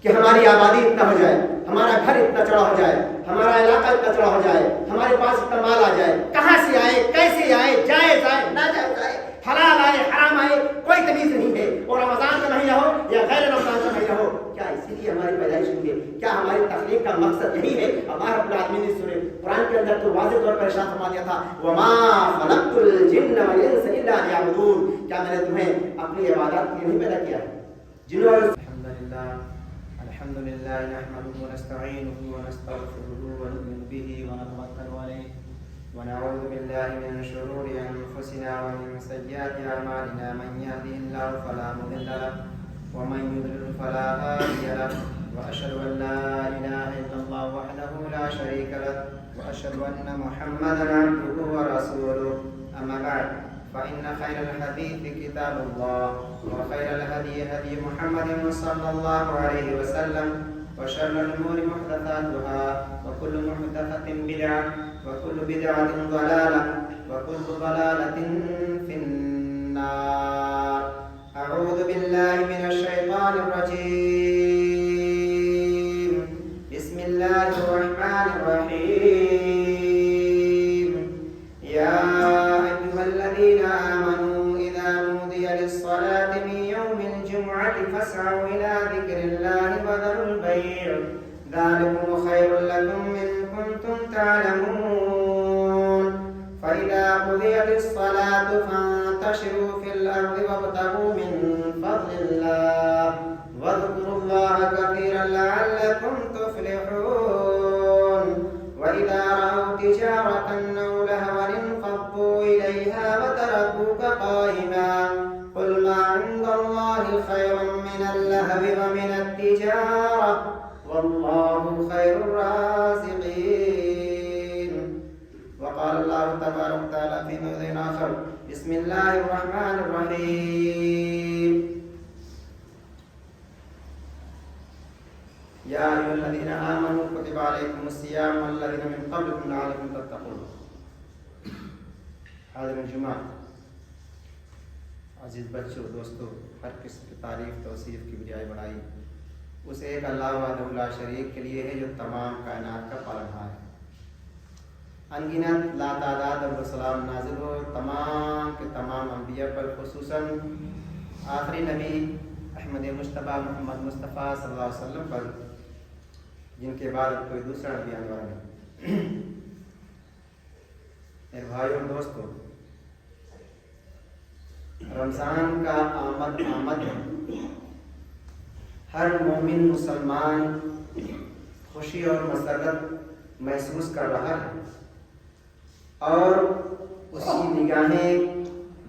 کہ ہماری آبادی اتنا ہو جائے، ہمارا گھر اتنا چڑا ہو جائے، ہمارا علاقہ اتنا چڑا ہو جائے، ہمارے پاس اتنا مال آ جائے، کہاں سے آئے، کیسے آئے، جائز آئے، ناجائز آئے، حلال آئے، حرام آئے، کوئی تمیز نہیں ہے، اور رمضان کا مہینہ ہو یا غیر رمضان کا مہینہ ہو، کیا اسی لیے ہماری پیدائش ہوئی ہے؟ کیا ہماری تخلیق کا مقصد یہی ہے؟ اللہ رب العالمین نے سورہ قرآن کے اندر تو واضح طور پر ارشاد فرما دیا تھا، وما خلقت الجن والانس الا ليعبدون، کیا میں نے تمہیں اپنی عبادت کے لیے نہیں پیدا کیا ہے؟ جنوں اور الحمد لله نحمده ونستعينه ونستغفره ونؤمن به ونتوكل عليه ونعوذ بالله من شرور أنفسنا ومن سيئات أعمالنا، من يهده الله فلا مضل له ومن يضلل فلا هادي له، وأشهد أن لا إله إلا الله وحده لا شريك له، وأشهد أن محمدا عبده ورسوله. أما بعد، فإن خير الحديث كتاب الله، وخير الهدي هدي محمد صلى الله عليه وسلم، وشر الأمور محدثاتها، وكل محدثة بدعة، وكل بدعة ضلالة، وكل ضلالة في النار. أعوذ بالله من الشيطان الرجيم. بسم الله الرحمن الرحيم. يا أيها الذين آمنوا إذا نودي للصلاة من يوم الجمعة فاسعوا إلى ذكر الله وذروا البيع، ذلكم خير لكم إن كنتم تعلمون. فإذا قضيت الصلاة فانتشروا في الأرض وابتغوا من فضل الله واذكروا الله كثيرا لعلكم تفلحون. وإذا رأوا تجارة أو لهوا انفضوا إليها وتركوك قائما، قل ما عند الله خير من اللهو ومن التجارة والله خير الرازقين. وقال الله تبارك وتعالى في موضع آخر: بسم الله الرحمن الرحيم. يا أيها الذين آمنوا كتب عليكم الصيام والذين من قبلكم لعلكم تتقون. حاضرین جمعہ، عزیز بچوں، دوستو، ہر قسم کی تعریف توصیف کی بجائے بڑائی اس ایک اللہ وحدہ لا شریک کے لیے ہے جو تمام کائنات کا پالنہار ہے. انگنت لاتعداد السلام نازل ہو تمام کے تمام انبیاء پر، خصوصاً آخری نبی احمد مصطفیٰ محمد مصطفیٰ صلی اللہ علیہ وسلم پر، جن کے بعد کوئی دوسرا نبی آنے والا نہیں. میرے بھائیوں اور دوستوں، رمضان کا آمد ہے. ہر مومن مسلمان خوشی اور مسرت محسوس کر رہا ہے، اور اس کی نگاہیں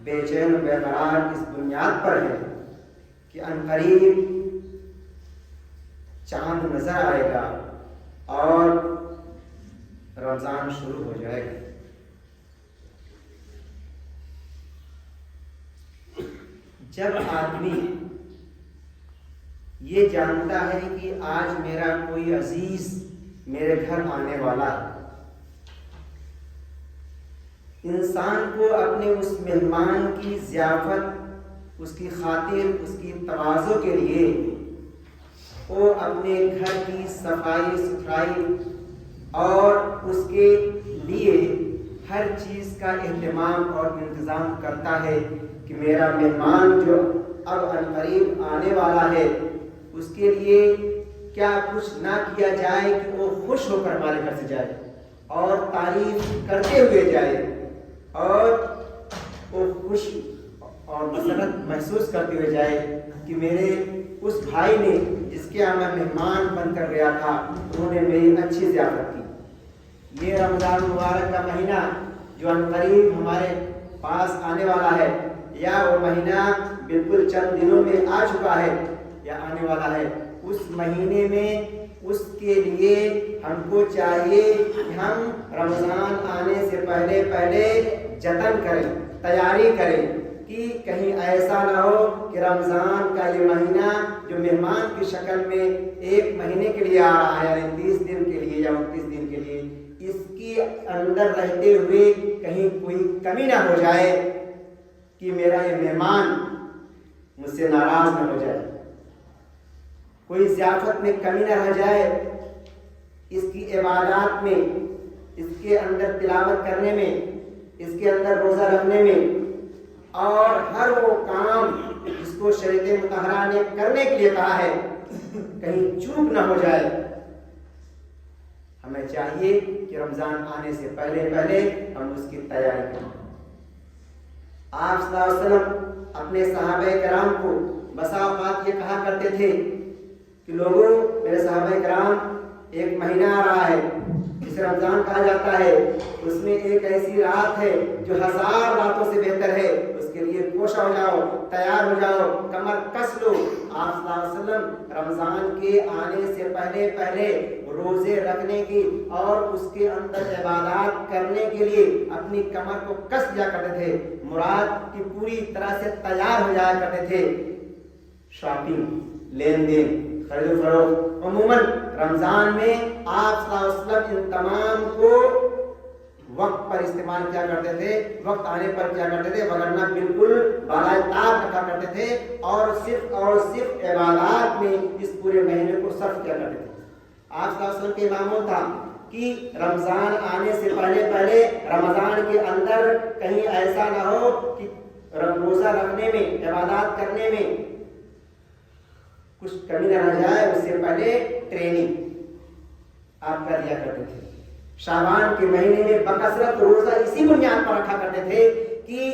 بے چین و بے قرار اس بنیاد پر ہے کہ عنقریب چاند نظر آئے گا اور رمضان شروع ہو جائے گا. جب آدمی یہ جانتا ہے کہ آج میرا کوئی عزیز میرے گھر آنے والا ہے، انسان کو اپنے اس مہمان کی ضیافت، اس کی خاطر، اس کی تواضع کے لیے وہ اپنے گھر کی صفائی ستھرائی اور اس کے لیے ہر چیز کا اہتمام اور انتظام کرتا ہے کہ میرا مہمان جو اب عنقریب آنے والا ہے اس کے لیے کیا کچھ نہ کیا جائے کہ وہ خوش ہو کر ہمارے گھر سے جائے اور تعریف کرتے ہوئے جائے اور وہ خوش اور مسرت محسوس کرتے ہوئے جائے کہ میرے اس بھائی نے جس کے یہاں میں مہمان بن کر گیا تھا انہوں نے میری اچھی ضیافت کی. یہ رمضان مبارک کا مہینہ جو عنقریب ہمارے پاس آنے والا ہے، یا وہ مہینہ بالکل چند دنوں میں آ چکا ہے یا آنے والا ہے، اس مہینے میں اس کے لیے ہم کو چاہیے کہ ہم رمضان آنے سے پہلے جتن کریں، تیاری کریں کہ کہیں ایسا نہ ہو کہ رمضان کا یہ مہینہ جو مہمان کی شکل میں ایک مہینے کے لیے آ رہا ہے، یعنی 30 دن کے لیے یا 29 دن کے لیے، اس کے اندر رہتے ہوئے کہیں کوئی کمی نہ ہو جائے کہ میرا یہ مہمان مجھ سے ناراض نہ ہو جائے. کوئی ضیافت میں کمی نہ رہ جائے، اس کی عبادات میں، اس کے اندر تلاوت کرنے میں، اس کے اندر روزہ رکھنے میں، اور ہر وہ کام جس کو شریعت مطہرہ نے کرنے کے لیے کہا ہے کہیں چوک نہ ہو جائے۔ ہمیں چاہیے کہ رمضان آنے سے پہلے پہلے ہم اس کی تیاری کریں۔ آپ صلی اللہ علیہ وسلم اپنے صحابہ کرام کو بسا اوقات یہ کہا کرتے تھے کہ لوگوں، میرے صحابہ کرام، ایک مہینہ آ رہا ہے جسے رمضان کہا جاتا ہے، اس میں ایک ایسی رات ہے جو 1000 راتوں سے بہتر ہے، اس کے لیے کوشاں ہو جاؤ، تیار ہو جاؤ، کمر کس لو۔ آپ صلی اللہ علیہ وسلم رمضان کے آنے سے پہلے پہلے روزے رکھنے کی اور اس کے اندر عبادات کرنے کے لیے اپنی کمر کو کس لیا کرتے تھے، مراد کی پوری طرح سے تیار ہو جایا کرتے تھے۔ شاپنگ، لین دین، خرید و فروخت، عموماً رمضان میں آپ صلی اللہ علیہ وسلم ان تمام کو وقت پر استعمال کیا کرتے تھے، وقت آنے پر کیا کرتے تھے، ورنہ بالکل بالائے طاق رکھا کرتے تھے اور صرف عبادات میں اس پورے مہینے کو صرف کیا کرتے تھے۔ آپ صلی اللہ علیہ وسلم کے معمول تھا کہ رمضان آنے سے پہلے پہلے رمضان کے اندر کہیں ایسا نہ ہو کہ روزہ رکھنے میں، عبادات کرنے میں کچھ کمی نہ رہ جائے، اس سے پہلے ٹریننگ آپ کر لیا کرتے تھے۔ شعبان کے مہینے میں بکثرت روزہ اسی بنیاد پر رکھا کرتے تھے کہ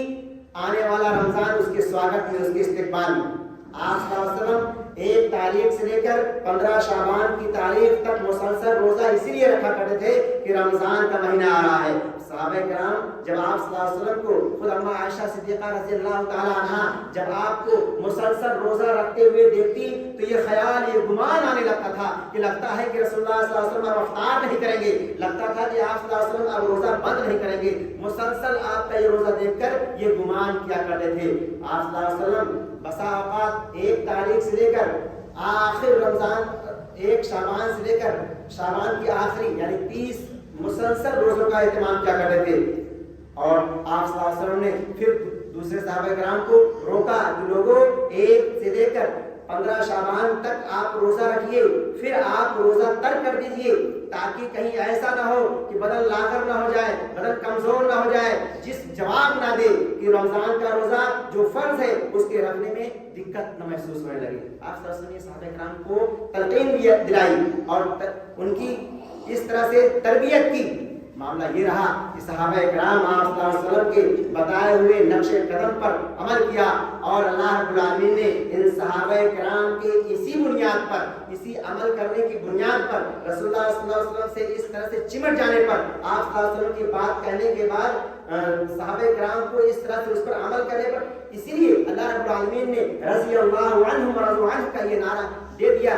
آنے والا رمضان اس کے سواگت میں، اس کے استقبال میں۔ آپ صلی اللہ علیہ وسلم 1 تاریخ سے لے کر 15 شعبان کی تاریخ تک مسلسل روزہ اسی لیے رکھا کرتے تھے کہ رمضان کا مہینہ آ رہا ہے۔ صحابہ کرام جب آپ صلی اللہ علیہ وسلم کو، خود اماں عائشہ صدیقہ رضی اللہ تعالی عنہا جب آپ کو مسلسل روزہ رکھتے ہوئے دیکھتی تو یہ خیال، یہ گمان آنے لگتا تھا کہ لگتا ہے کہ رسول اللہ صلی اللہ علیہ وسلم اب افطار نہیں کریں گے، لگتا تھا کہ آپ صلی اللہ علیہ وسلم اب روزہ بند نہیں کریں گے۔ مسلسل آپ کا یہ روزہ دیکھ کر یہ گمان کیا کرتے تھے۔ آپ صلی اللہ علیہ وسلم بسا اوقات 1 تاریخ سے لے کر آخر رمضان، 1 شعبان سے لے کر شعبان کی آخری یعنی 30 مسلسل روزوں کا اہتمام کیا کرتے تھے۔ اور آپ صلی اللہ علیہ وسلم نے پھر دوسرے صحابہ کرام کو روکا کہ لوگوں 1 سے لے کر 15 شعبان تک آپ روزہ رکھیے، پھر آپ روزہ ترک کر دیجئے، تاکہ کہیں ایسا نہ ہو کہ بدن لاغر نہ ہو جائے، بدن کمزور نہ ہو جائے، جس جواب نہ دے کہ رمضان کا روزہ جو فرض ہے اس کے رکھنے میں دقت نہ محسوس ہونے لگے۔ آپ صلی اللہ علیہ وسلم نے صحابہ کرام کو تلقین بھی دلائی اور ان کی اس طرح سے تربیت کی۔ معاملہ یہ رہا کہ صحابہ کرام آپ صلی اللہ علیہ وسلم کے بتائے ہوئے نقش قدم پر عمل کیا، اور اللہ رب العالمین نے ان صحابہ کرام کے اسی بنیاد پر، اسی عمل کرنے کی بنیاد پر، رسول اللہ صلی اللہ علیہ وسلم سے اس طرح سے چمٹ جانے پر، آپ صلی اللہ علیہ وسلم کی بات کہنے کے بعد صحابہ کرام کو اس طرح سے اس پر عمل کرنے پر، اسی لیے اللہ رب العالمین نے رضی اللہ عنہم ورضوا عنہ کا یہ نعرہ دے دیا۔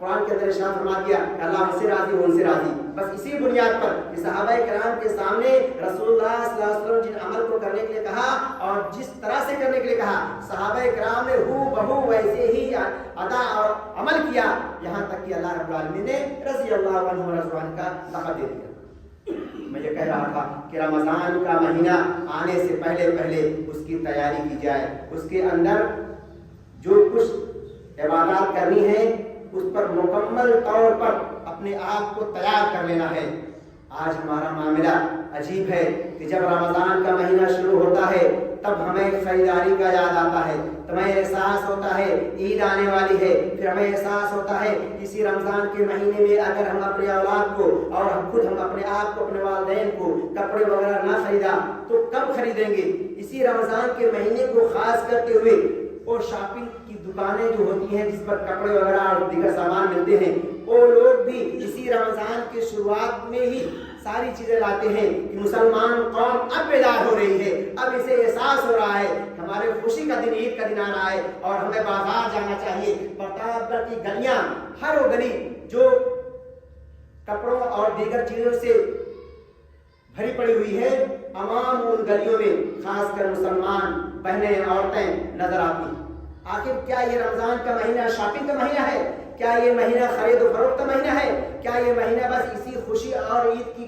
قرآن کے اندر ارشاد فرما دیا کہ اللہ ان سے راضی ہو، ان سے راضی۔ بس اسی بنیاد پر کہ صحابہ کرام کے سامنے رسول اللہ صلی اللہ علیہ وسلم جن عمل کو کرنے کے لیے کہا اور جس طرح سے کرنے کے لیے کہا، صحابہ کرام نے ہو بہو ویسے ہی ادا اور عمل کیا، یہاں تک کہ اللہ رب العالمین نے رضی اللہ عنہ ورضوا عنہ کا لقب دے دیا۔ میں یہ کہہ رہا تھا کہ رمضان کا مہینہ آنے سے پہلے پہلے اس کی تیاری کی جائے، اس کے اندر جو کچھ عبادات کرنی ہے اس پر مکمل طور پر اپنے آپ کو تیار کر لینا ہے۔ آج ہمارا معاملہ عجیب ہے کہ جب رمضان کا مہینہ شروع ہوتا ہے تب ہمیں خریداری کا یاد آتا ہے، ہمیں احساس ہوتا ہے عید آنے والی ہے، پھر ہمیں احساس ہوتا ہے اسی رمضان کے مہینے میں اگر ہم اپنے اولاد کو اور خود ہم اپنے آپ کو، اپنے والدین کو کپڑے وغیرہ نہ خریدا تو کب خریدیں گے۔ اسی رمضان کے مہینے کو خاص کرتے ہوئے وہ شاپنگ کی دکانیں جو ہوتی ہیں جس پر کپڑے وغیرہ اور دیگر سامان ملتے ہیں، وہ لوگ بھی اسی رمضان کی شروعات میں ہی ساری چیزیں لاتے ہیں کہ مسلمان قوم اب بیدار ہو رہی ہے، اب اسے احساس ہو رہا ہے ہمارے خوشی کا دن، عید کا دن آ رہا ہے اور ہمیں بازار جانا چاہیے۔ پرتاپ گڑھ کی گلیاں، ہر وہ گلی جو کپڑوں اور دیگر چیزوں سے بھری پڑی ہوئی ہے، عوام ان گلیوں میں خاص کر مسلمان بہنیں، عورتیں نظر آتی۔ آخر کیا یہ رمضان کا مہینہ شاپنگ کا مہینہ ہے؟ کیا یہ مہینہ خرید و فروخت کا مہینہ ہے؟ کیا یہ مہینہ بس اسی خوشی اور عید کی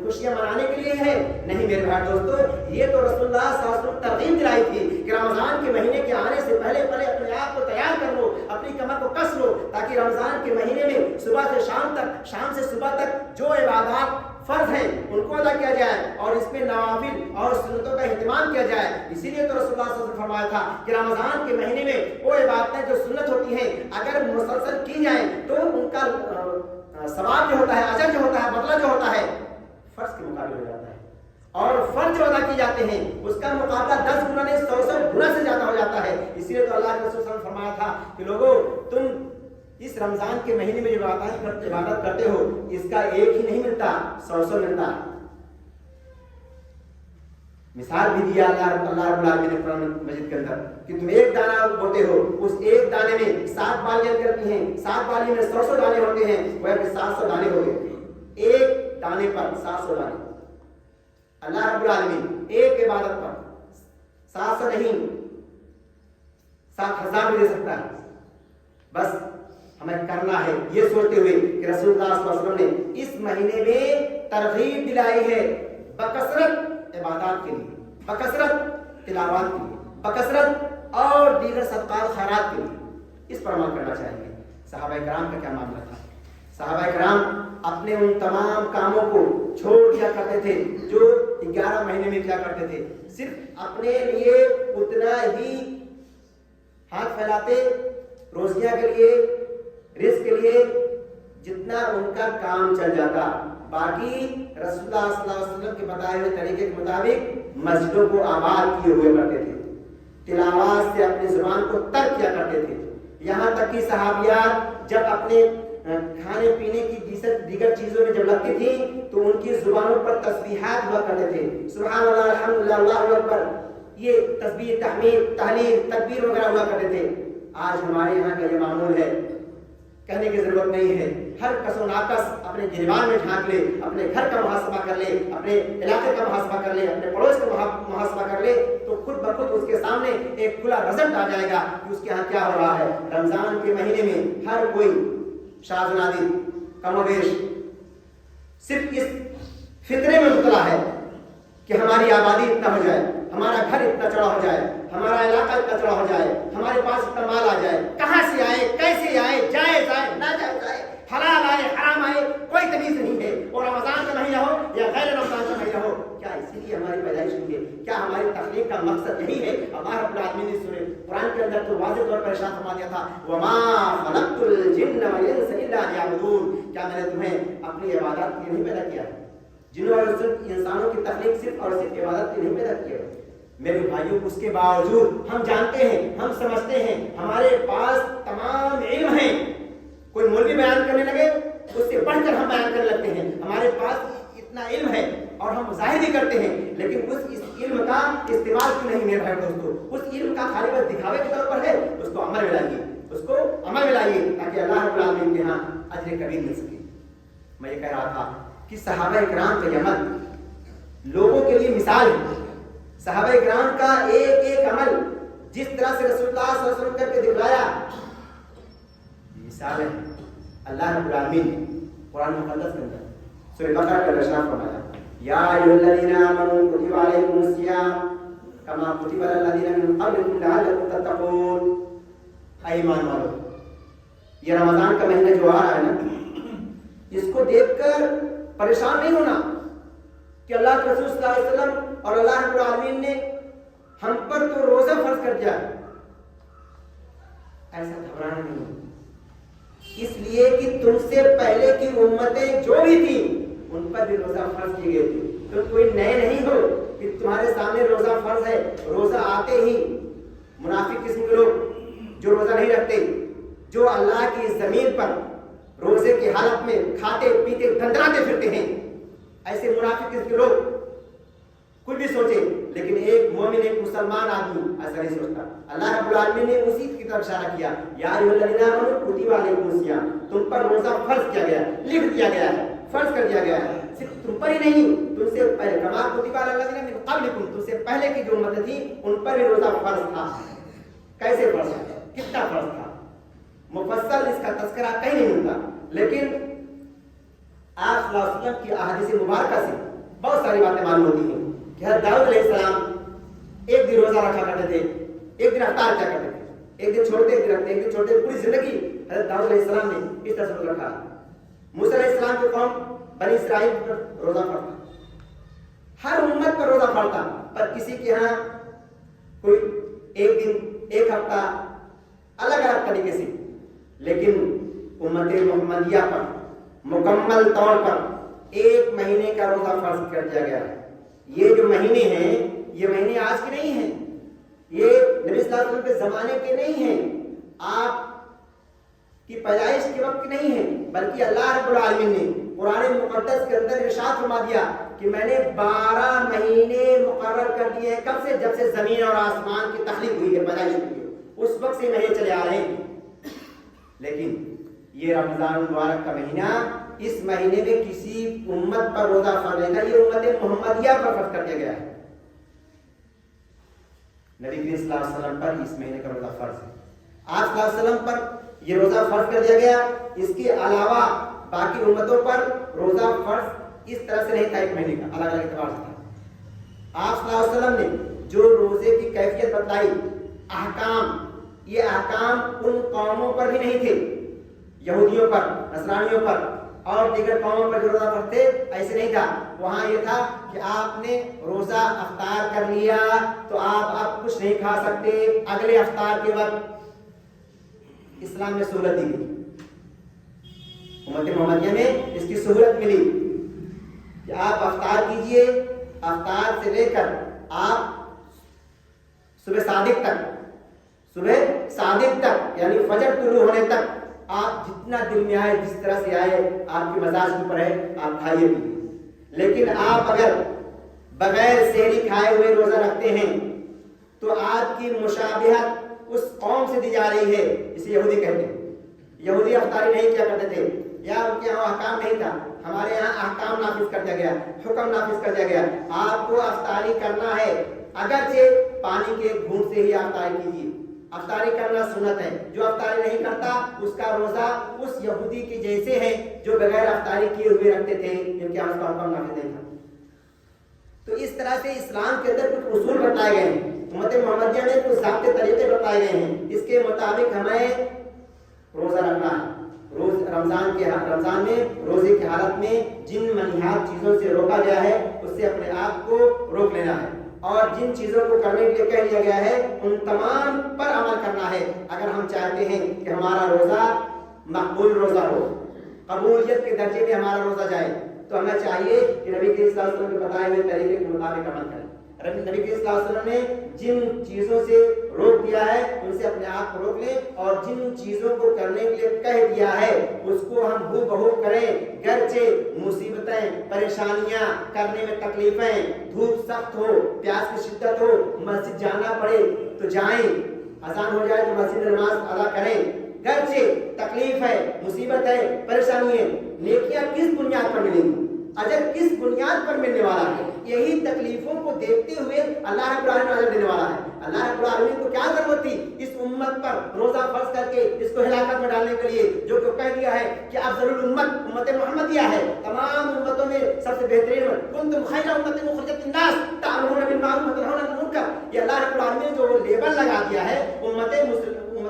خوشیاں منانے کے لیے ہے؟ نہیں میرے بھائی دوستو، یہ تو رسول اللہ صلی اللہ علیہ وسلم ترغیب دلائی تھی کہ رمضان کے مہینے کے آنے سے پہلے پہلے اپنے آپ کو تیار کر لو، اپنی کمر کو کس لو، تاکہ کہ رمضان کے مہینے میں صبح سے شام تک، شام سے صبح تک جو عبادات فرض ہیں ان کو ادا کیا جائے اور اس میں نوافل اور سنتوں کا اہتمام کیا جائے. اسی لیے تو رسول اللہ صلی اللہ علیہ وسلم نے فرمایا تھا کہ رمضان کے مہینے میں وہ عبادتیں جو سنت ہوتی ہیں اگر مسلسل کی جائیں تو ان کا ثواب جو ہوتا ہے، اجر جو ہوتا ہے، بدلہ جو ہوتا ہے فرض کے مقابلے ہو جاتا ہے. اور فرض جو ادا کیے جاتے ہیں اس کا مقابلہ 10 گنا نہیں 100 گنا سے زیادہ ہو جاتا ہے. اسی لیے تو اللہ کے رسول صلی اللہ علیہ وسلم نے فرمایا تھا کہ لوگوں تم اس رمضان کے مہینے میں جو عبادت کرتے ہو اس کا ایک ہی نہیں ملتا، 100 ملتا. مثال بھی دیا اللہ رب العالمین نے قرآن مجید کے اندر کہ تم ایک دانہ بوتے ہو، اس ایک دانے میں 7 بالیاں کرتی ہیں، 7 بالی میں 100 دانے ہوتے ہیں، وہ 700 دانے ہو گئے. ایک دانے پر 700 دانے. اللہ رب العالمین ایک عبادت پر 700 نہیں 7000 بھی دے سکتا ہے. بس ہمیں کرنا ہے یہ سوچتے ہوئے کہ رسول اللہ صلی اللہ علیہ وسلم نے اس مہینے میں ترغیب دلائی ہے بکثرت عبادات کے لیے، بکثرت تلاوات کے لیے، بکثرت اور دیگر صدقات خیرات کے لیے. اس پر عمل کرنا چاہیے. صحابہ کرام کا کیا معاملہ تھا؟ صحابہ کرام اپنے ان تمام کاموں کو چھوڑ دیا کرتے تھے جو 11 مہینے میں کیا کرتے تھے. صرف اپنے لیے اتنا ہی ہاتھ پھیلاتے روزیاں کے لیے، رزق کے لیے جتنا ان کا کام چل جاتا. باقی رسول اللہ صلی اللہ علیہ وسلم کے بتائے ہوئے طریقے کے مطابق مسجدوں کو آباد کیے ہوئے کرتے تھے، تلاوت سے اپنی زبان کو ترک کیا کرتے تھے. یہاں تک کہ صحابیات جب اپنے کھانے پینے کی دیگر چیزوں میں جب لگتی تھی تو ان کی زبانوں پر تسبیحات ہوا کرتے تھے، سبحان اللہ، الحمدللہ، اللہ اکبر، یہ تسبیح، تحمید، تہلیل، تکبیر وغیرہ ہوا کرتے تھے. آج ہمارے یہاں کا یہ معمول ہے، کہنے کی ضرورت نہیں ہے. ہر کس و ناقص اپنے گریبان میں ڈھانک لے، اپنے گھر کا محاسبہ کر لے، اپنے علاقے کا محاسبہ کر لے، اپنے پڑوس کا محاسبہ کر لے تو خود بخود اس کے سامنے ایک کھلا رزلٹ آ جائے گا کہ اس کے یہاں کیا ہو رہا ہے. رمضان کے مہینے میں ہر کوئی شاذ و نادر کم و بیش صرف اس فطرے میں مبتلا ہے کہ ہماری آبادی اتنا ہو جائے، ہمارا گھر اتنا چڑا ہو جائے، ہمارا علاقہ اتنا چڑا ہو جائے، ہمارے پاس اتنا مال آ جائے. کہاں سے آئے، کیسے آئے، جائز آئے، ناجائز آئے، حلال آئے، حرام آئے، کوئی تمیز نہیں ہے. اور رمضان کا مہینہ ہو یا غیر رمضان کا مہینہ ہو، کیا اسی لیے ہماری پیدائش ہوئی ہے؟ کیا ہماری تخلیق کا مقصد یہی ہے؟ اللہ رب العالمین نے سورہ قرآن کے اندر تو واضح طور پر ارشاد فرما دیا تھا، وما خلقت الجن والانس الا ليعبدون. کیا میں نے تمہیں اپنی عبادت کے لیے نہیں پیدا کیا ہے؟ جنوں اور انسانوں کی تخلیق صرف اور صرف عبادت کے لیے نہیں پیدا کیا ہے. میرے بھائیوں، اس کے باوجود ہم جانتے ہیں، ہم سمجھتے ہیں، ہمارے پاس تمام علم ہیں. کوئی مولوی بیان کرنے لگے اس سے بڑھ کر ہم بیان کرنے لگتے ہیں. ہمارے پاس اتنا علم ہے اور ہم ظاہر ہی کرتے ہیں، لیکن اس علم کا استعمال کیوں نہیں میرے بھائی دوستو؟ اس علم کا خالی بس دکھاوے کے طور پر ہے. اس کو عمل میں لائیے، اس کو عمل میں لائیے تاکہ اللہ رب العالمین کے ہاں اجر کبیر مل سکے. میں یہ کہہ رہا تھا کہ صحابہ کرام کا یہ عمل لوگوں کے لیے مثال ہے. صحابہ کرام کا ایک ایک عمل جس طرح سے رسول اللہ صلی اللہ علیہ وسلم کر کے دکھلایا مثال ہے. اللہ رب العالمین قرآن مقدس کے اندر سورہ بقرہ کا ارشاد فرمایا، یا ایھا الذین آمنوا کتب علیکم الصیام کما کتب علی الذین من قبلکم لعلکم تتقون. اے ایمان والو، یہ رمضان کا مہینہ جو آ رہا ہے نا، اس کو دیکھ کر پریشان نہیں ہونا کہ اللہ کے رسول صلی اللہ علیہ وسلم اور اللہ رب العالمین نے ہم پر تو روزہ فرض کر دیا. ایسا گھبرانا نہیں، اس لیے کہ تم سے پہلے کی امتیں جو بھی تھیں ان پر بھی روزہ فرض کیے گئے تھے. تم کوئی نئے نہیں ہو کہ تمہارے سامنے روزہ فرض ہے. روزہ آتے ہی منافق قسم کے لوگ جو روزہ نہیں رکھتے، جو اللہ کی زمین پر روزے کی حالت میں کھاتے پیتے دندراتے پھرتے ہیں، ایسے منافق قسم کے لوگ کچھ بھی سوچے، لیکن ایک مومن، ایک مسلمان آدمی ایسا نہیں سوچتا. اللہ رب العالمین نے اسی کی طرف اشارہ کیا، یا ایھا الذین آمنوا کتب علیکم الصیام، تم پر روزہ فرض کیا گیا ہے، لکھ دیا گیا ہے، فرض کر دیا گیا ہے. صرف تم پر ہی نہیں، تم سے پہلے کما کتب علی الذین من قبلکم، تم سے پہلے کی جو امتیں تھیں ان پر بھی روزہ فرض تھا. کیسے فرض تھا، کتنا فرض تھا، مفصل اس کا تذکرہ کہیں نہیں ملتا. لیکن آپ صلی اللہ علیہ وسلم کی احادیث مبارکہ سے بہت ساری باتیں معلوم ہوتی ہیں کہ حضرت داؤد علیہ السلام ایک دن روزہ رکھا کرتے تھے، ایک دن افطار کیا کرتے تھے، ایک دن چھوڑتے، ایک دن رکھتے، ایک دن چھوڑتے، پوری زندگی حضرت داؤد علیہ السلام نے اس طرح سے رکھا. موسیٰ علیہ السلام کی قوم بنی اسرائیل پر روزہ پڑتا, ہر امت پر روزہ پڑتا, پر کسی کے ہاں کوئی ایک دن ایک ہفتہ الگ الگ طریقے سے, لیکن امت محمدیہ پر مکمل طور پر ایک مہینے کا روزہ فرض کر دیا گیا ہے. یہ جو مہینے ہیں یہ مہینے آج کے نہیں ہیں, یہ نبی صلی اللہ علیہ وسلم کے زمانے کے نہیں ہیں, آپ کی پیدائش کے وقت کے نہیں ہیں, بلکہ اللہ رب العالمین نے قرآن مقدس کے اندر ارشاد فرما دیا کہ میں نے 12 مہینے مقرر کر دیے ہیں. کب سے؟ جب سے زمین اور آسمان کی تخلیق ہوئی ہے, پیدائش ہوئی ہے, اس وقت سے مہینے چلے آ رہے ہیں. لیکن یہ رمضان المبارک کا مہینہ, اس مہینے میں کسی امت پر روزہ فرض نہیں تھا, یہ امت محمدیہ پر فرض کر دیا گیا ہے. نبی کریم صلی اللہ علیہ وسلم پر اس مہینے کا روزہ فرض ہے. آپ صلی اللہ علیہ وسلم پر یہ روزہ فرض کر دیا گیا. اس کے علاوہ باقی امتوں پر روزہ فرض اس طرح سے نہیں تھا, ایک مہینے کا الگ الگ اعتبار سے تھا. آپ صلی اللہ علیہ وسلم نے جو روزے کی کیفیت بتلائی, احکام, یہ احکام ان قوموں پر بھی نہیں تھے, یہودیوں پر, نصرانیوں پر اور دیگر قوموں پر جو روزہ فرض تھے ایسے نہیں تھا. وہاں یہ تھا کہ آپ نے روزہ افطار کر لیا تو آپ اب کچھ نہیں کھا سکتے. اگلے افطار کے وقت اسلام نے سہولت دی گئی, امت محمدیہ میں اس کی سہولت ملی کہ آپ افطار کیجئے. افطار سے لے کر آپ صبح صادق تک یعنی فجر طلوع ہونے تک آپ جتنا دل میں آئے, جس طرح سے آئے, آپ کے مزاج کے اوپر ہے, آپ کھائیے پیئے. لیکن آپ اگر بغیر سحری کھائے ہوئے روزہ رکھتے ہیں تو آپ کی مشابہت اس قوم سے دی جا رہی ہے, اسے یہودی کہتے ہیں. یہودی افطاری نہیں کیا کرتے تھے, یا ان کے یہاں احکام نہیں تھا. ہمارے یہاں احکام نافذ کر دیا گیا, حکم نافذ کر دیا گیا. آپ کو افطاری کرنا ہے, اگرچہ پانی کے گھونٹ سے ہی افطاری کیجیے. افطاری کرنا سنت ہے. جو افطاری نہیں کرتا اس کا روزہ اس یہودی کے جیسے ہے جو بغیر افطاری کیے ہوئے رکھتے تھے, کیونکہ اس کا حکم نافذ نہیں تھا. تو اس طرح سے اسلام کے اندر کچھ اصول بتائے گئے ہیں, امت محمدیہ میں کچھ ضابطے طریقے بتائے گئے ہیں. اس کے مطابق ہمیں روزہ رکھنا ہے. رمضان میں روزے کی حالت میں جن منہیات چیزوں سے روکا گیا ہے اس سے اپنے آپ کو روک لینا ہے, اور جن چیزوں کو کرنے کے لیے کہہ دیا گیا ہے ان تمام پر عمل کرنا ہے. اگر ہم چاہتے ہیں کہ ہمارا روزہ مقبول روزہ ہو, قبولیت کے درجے میں ہمارا روزہ جائے, تو ہمیں چاہیے کہ نبی کریم صلی اللہ علیہ وسلم کے بتائے ہوئے طریقے کے مطابق عمل کریں. نبی کریم صلی اللہ علیہ وسلم نے جن چیزوں سے روک دیا ہے ان سے اپنے آپ کو روک لیں, اور جن چیزوں کو کرنے کے لیے کہہ دیا ہے اس کو ہم ہو بہو کریں. گرچہ مصیبتیں, پریشانیاں, کرنے میں تکلیفیں, دھوپ سخت ہو, پیاس کی شدت ہو, مسجد جانا پڑے تو جائیں, اذان ہو جائے تو مسجد میں نماز ادا کریں. گرچہ تکلیف ہے, مصیبت ہے, پریشانی ہے, نیکیاں کس بنیاد پر ملیں گی, اجر کس بنیاد پر ملنے والا ہے؟ یہی تکلیفوں کو دیکھتے ہوئے اللہ رب العالمین اجر دینے والا ہے. اللہ رب العالمین کو کیا ضرورت تھی اس امت پر روزہ فرض کر کے اس کو ہلاکت میں ڈالنے کے لیے, جو کہ کہہ دیا ہے کہ افضل الامت امت محمدیہ ہے, تمام امتوں میں سب سے بہترین کنتم خیر امت اخرجت للناس تأمرون بالمعروف وتنهون عن المنکر. یہ اللہ رب العالمین نے جو لیبل لگا دیا ہے امت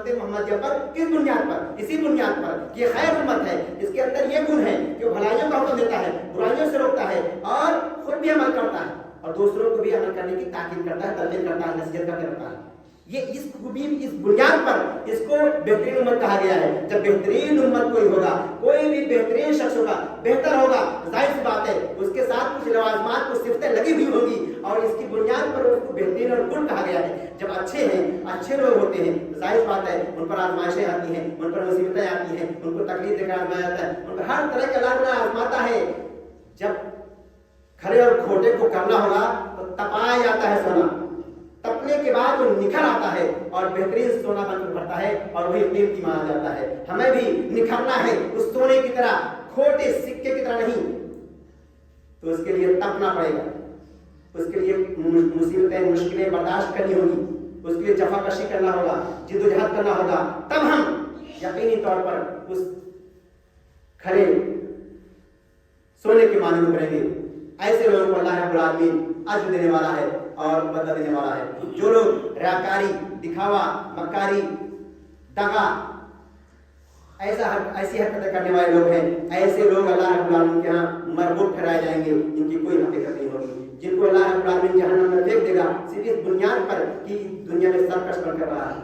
محمدیہ پر, کس بنیاد پر؟ اسی بنیاد پر کہ یہ خیر امت ہے, اس کے اندر یہ گن ہے کہ وہ بھلائیوں کا حکم دیتا ہے, برائیوں سے روکتا ہے, اور خود بھی عمل کرتا ہے اور دوسروں کو بھی عمل کرنے کی تاکید کرتا ہے, ترغیب کرتا ہے, نصیحت کرتا رہتا ہے. یہ اس خوبی, اس بنیاد پر اس کو بہترین امت کہا گیا ہے. جب بہترین امت کوئی ہوگا, کوئی بھی بہترین شخص ہوگا, بہتر ہوگا, ظاہر سی بات ہے اس کے ساتھ کچھ لوازمات, کچھ صفتیں لگی ہوئی ہوگی, اور اس کی بنیاد پر اس کو بہترین اور گل کہا گیا ہے. جب اچھے ہیں, اچھے لوگ ہوتے ہیں, ظاہر بات ہے ان پر آزمائشیں آتی ہیں, ان پر مصیبتیں آتی ہیں, ان کو تکلیف دے کر آزمایا جاتا ہے, ان پر ہر طرح کے اللہ تعالیٰ آزماتا ہے. جب کھڑے اور کھوٹے کو کرنا ہوگا تو تپایا جاتا ہے سونا, تپنے کے بعد وہ نکھر آتا ہے اور بہترین سونا بن کر بڑھتا ہے, اور وہی قیمتی مانا جاتا ہے. ہمیں بھی نکھرنا ہے اس سونے کی طرح, کھوٹے سکے کی طرح نہیں. تو اس کے لیے تپنا پڑے گا, اس کے لیے مصیبتیں, مشکلیں برداشت کرنی ہوگی, اس کے لیے جفا کشی کرنا ہوگا, جد و جہد کرنا ہوگا, تب ہم یقینی طور پر اس کھڑے سونے کے معنی کو کریں گے. ایسے لوگوں کو اللہ رب العالمین اجر دینے والا ہے اور بدلہ دینے والا ہے. جو لوگ ریاکاری, دکھاوا, مکاری, دغا, ایسی حرکتیں کرنے والے لوگ ہیں، ایسے لوگ اللہ رب العالمین کے ہاں مربوط ٹھہرائے جائیں گے، ان کی کوئی حقیقت نہیں ہوگی، جن کو اللہ رب العالمین جہنم میں پھینک دے گا صرف اس بنیاد پر کہ دنیا میں سرکش بن کر رہا ہے۔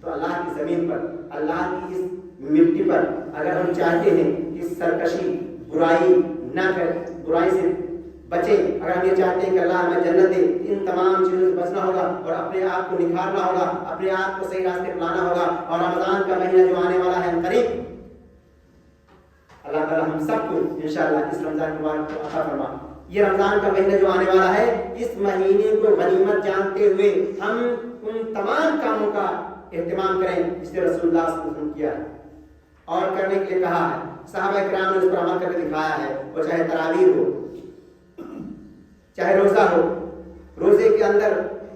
تو اللہ کی زمین پر، اللہ کی اس مٹی پر اگر ہم چاہتے ہیں کہ سرکشی، برائی نہ کریں، برائی سے بچیں، اگر ہم یہ چاہتے ہیں کہ اللہ ہمیں جنت دے، ان تمام چیزوں سے بچنا ہوگا اور اپنے آپ کو نکھارنا ہوگا، اپنے آپ کو صحیح راستے پر لانا ہوگا۔ اور رمضان کا مہینہ جو آنے والا ہے قریب، اللہ تعالیٰ ہم سب کو انشاءاللہ اس رمضان مبارک کو عطا فرما۔ یہ رمضان کا مہینہ جو آنے والا ہے، اس مہینے کو غنیمت جانتے ہوئے ہم ان تمام کاموں کا اہتمام کریں جس سے رسول اللہ صلی اللہ علیہ وسلم کیا ہے اور کرنے کے لیے کہا ہے۔ صحابہ کرام نے اس پر عمل کر کے دکھایا ہے، وہ چاہے تراویح ہو، چاہے روزہ ہو، روزے کے اندر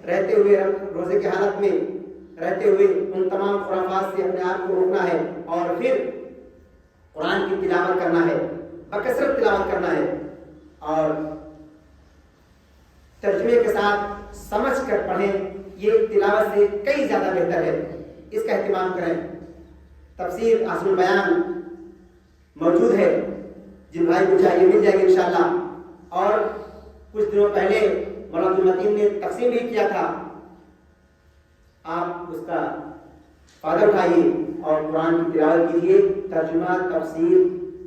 رہتے ہوئے، روزے کی حالت میں رہتے ہوئے ان تمام خرافات سے اپنے آپ کو روکنا ہے، اور پھر قرآن کی تلاوت کرنا ہے، بکثرت تلاوت کرنا ہے، اور ترجمے کے ساتھ سمجھ کر پڑھیں، یہ تلاوت سے کئی زیادہ بہتر ہے، اس کا اہتمام کریں۔ تفسیر احسن البیان موجود ہے، جن بھائی کو چاہیے مل جائے گا انشاءاللہ، اور کچھ دنوں پہلے مولانا عبد المتین نے تقسیم بھی کیا تھا، آپ اس کا فائدہ اٹھائیے اور قرآن کی تلاوت کیجیے، ترجمہ تفسیر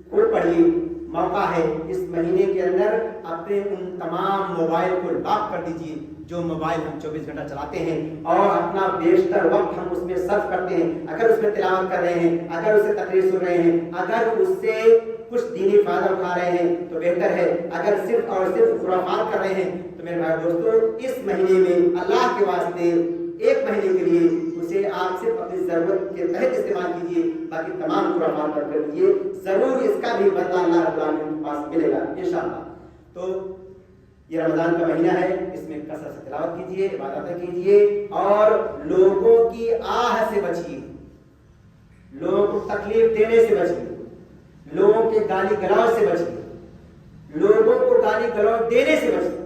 کو پڑھیے۔ موقع ہے اس مہینے کے اندر اپنے ان تمام موبائل کو لاک کر دیجیے جو موبائل ہم 24 گھنٹہ چلاتے ہیں، اور اپنا بیشتر وقت ہم اس میں صرف کرتے ہیں۔ اگر اس میں تلاوت کر رہے ہیں، اگر اس سے تقریر سن رہے ہیں، اگر اس سے کچھ دینی فائدہ اٹھا رہے ہیں تو بہتر ہے، اگر صرف اور صرف خرافات کر رہے ہیں تو میرے بھائی دوستو، اس مہینے میں اللہ کے واسطے ایک مہینے کے لیے اسے آپ صرف اپنی ضرورت کے تحت استعمال کیجیے، باقی تمام خرافات بند کر دیجیے، ضرور اس کا بھی بدلہ اللہ رب العالمین کے پاس ملے گا انشاءاللہ۔ تو یہ رمضان کا مہینہ ہے، اس میں کثرت سے تلاوت کیجیے، عبادتیں کیجیے، اور لوگوں کی آہ سے بچیے، لوگوں کو تکلیف دینے سے بچیے، لوگوں کے گالی گلوچ سے بچیے، لوگوں کو گالی گلوچ دینے سے بچیے۔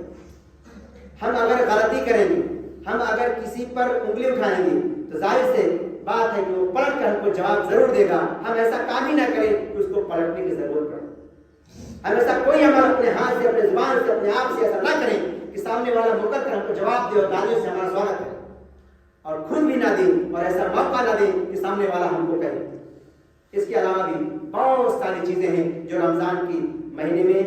ہم اگر غلطی کریں گے، ہم اگر کسی پر انگلی اٹھائیں گے تو ظاہر سے بات ہے کہ وہ پلٹ کر ہم کو جواب ضرور دے گا۔ ہم ایسا کام ہی نہ کریں کہ اس کو پلٹنے کی ضرورت پڑے۔ ہم ایسا کوئی عمل اپنے ہاتھ سے، اپنے زبان سے، اپنے آپ سے ایسا نہ کریں کہ سامنے والا مکر کر ہم کو جواب دے اور گالیوں سے ہمارا سواگت کرے، اور خود بھی نہ دیں اور ایسا موقع نہ دیں کہ سامنے والا ہم کو کہے۔ اس کے علاوہ بھی بہت ساری چیزیں ہیں جو رمضان کی مہینے میں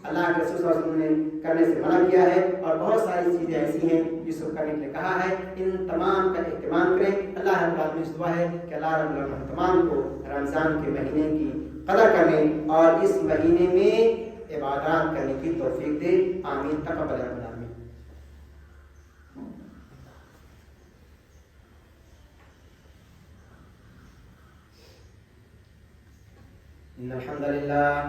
اللہ کے رسول صلی اللہ علیہ وسلم نے کرنے سے منع کیا ہے، اور بہت ساری چیزیں ایسی ہیں جس کو کرنے کے لیے کہا ہے۔ ان تمام کا اہتمام کریں۔ اللہ رب العالمین سے دعا ہے کہ اللہ رب العالمین تمام کو رمضان کے مہینے کی قدر کرنے اور اس مہینے میں عبادات کرنے کی توفیق دے۔ آمین۔ تقبل رب العالمین۔ الحمد للہ